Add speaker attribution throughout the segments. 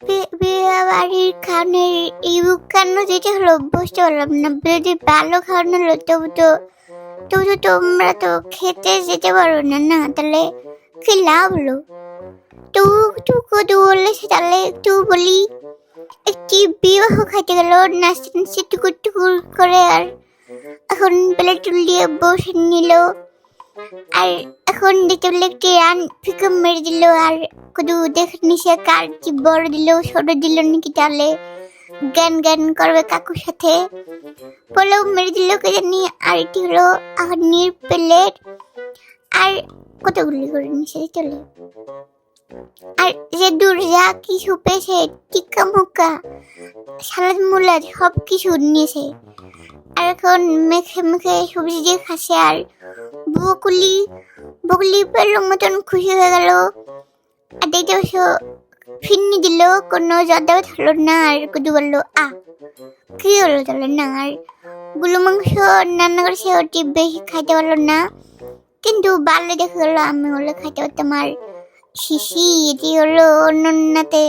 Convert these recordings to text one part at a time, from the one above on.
Speaker 1: বিয়ে বাড়ির খাওয়ানোর এই কেন যেটা হলো বুঝতে পারলাম না। যদি ভালো খাওয়ানো হলো তবু তো তোমরা তো খেতে যেতে পারো না, না তাহলে কি লাভ হলো? তো কত বললে তাহলে একটু বলি, একটি বিবাহ খাইতে গেল নাচতে নাচতে টুকুর টুকুর করে, আর এখন প্লেট দিয়ে বসে নিল, আর এখন দেখতে পেলে একটি রান ফিকে মেরে দিল, আর কদু দেখে নিছে কার কি বড় দিল ছোট দিল নাকি, তাহলে জ্ঞান জ্ঞান করবে কাকুর সাথে বলেও মেরে দিল কে জানি। আর এটি হলো আহনির প্লেট, আর কতগুলি করে নিছে চলে। আর যে দুর্জা কিছু পেয়েছে টিক্কা মুক্কা সালাদ মুলাদ সব কিছু নিয়েছে, আর এখন মেখে মেখে সবজি দিয়ে খাচ্ছে। আর বকুলি পেলের মতন খুশি হয়ে গেল। আর দেখতে পাচ্ছ ফিরনি দিল, কোনো জর্দাবে হলো না। আর কুদু বললো কি হলো তাহলে না। আর গুলো মাংস রান্না করেছে, ওটি বেশি খাইতে পারলো না, কিন্তু ভালো দেখে গেলো আমি হলে খাইতে পারতাম। আর শিশি এটি হলো অন্যতে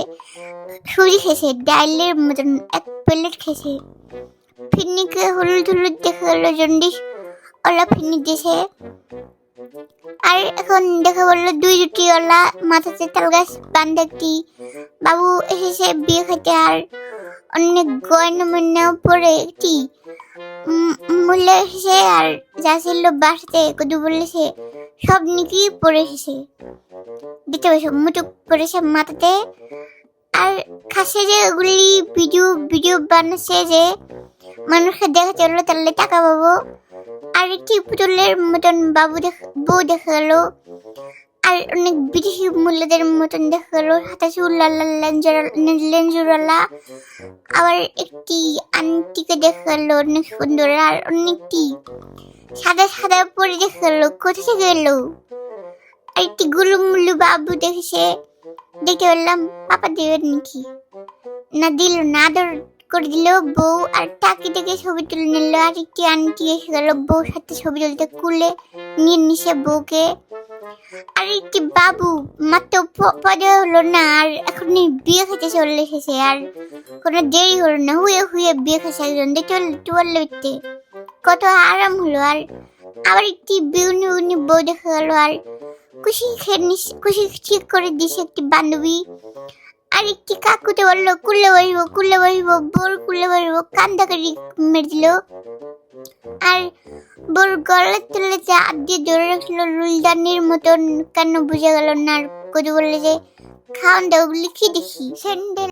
Speaker 1: সুজি খেয়েছে ডাইলের মতন এক প্লেট খেয়েছে। ফিরনিকে হলুদ হলুদ দেখে গেল, জন্ডিস ওলা ফিরনি দিয়েছে। আর এখন দেখা বললো দুটি ওলা মাথাতে তাল গাছ বান্ধা একটি বাবু এসেছে বিয়ে খাইতে। আর অনেক গয়না ময়না পরে একটি মূল্য এসেছে, আর যা ছিল বাসাতে কদু বলেছে সব নাকি পরে এসেছে। দিতে পারছো মুটুক করেছে মাথাতে। আর খাসে যে ওগুলি ভিডিও বানাচ্ছে যে মানুষকে দেখাতে হলো তাহলে টাকা পাবো। আর একটি পুতুলের মতন বউ দেখা গেল, আর অনেক বিদেশি মূল্যদের মতন দেখা গেল, হাতে চুল লেঞ্জুরালা। আবার একটি আন্টিকে দেখা গেল অনেক সুন্দর, আর অনেকটি সাদা সাদা পরে দেখা গেল কোথা থেকে এলো। আর একটি গুলুমুলু বাবু দেখেছে, দেখতে পেলাম পাপা দেবেন নাকি না দিল না, আদর করে দিল বউ। আর টাকি থেকে ছবি তুলে নিল। আর একটি আন্টি এসে গেল বউর সাথে ছবি তুলতে, কুলে নিয়ে নিছে বউকে। আর একটি বাবু মাত্র পদে হলো না, আর এখন বিয়ে খেতে চলে এসেছে। আর কোনো দেরি হলো না, হুয়ে বিয়ে খেয়েছে একজন। দেখতে পারলে কত আরাম হলো। আর আবার একটি বিউনি বউ দেখা গেল, আর খুশি ঠিক করে দিছে একটি বান্ধবী। আর একটি কাকুতে বললো কুলে বসবো বোর কুলে বসবো, কান্দাকারি মেরে দিল। আর বোর গলার তুলে হাত দিয়ে ধরে রাখলো রুলদানির মতন, কেন বুঝে গেল না। আর কদু বললে যে খাওয়ান দাও বলি কি দেখি স্যান্ডেল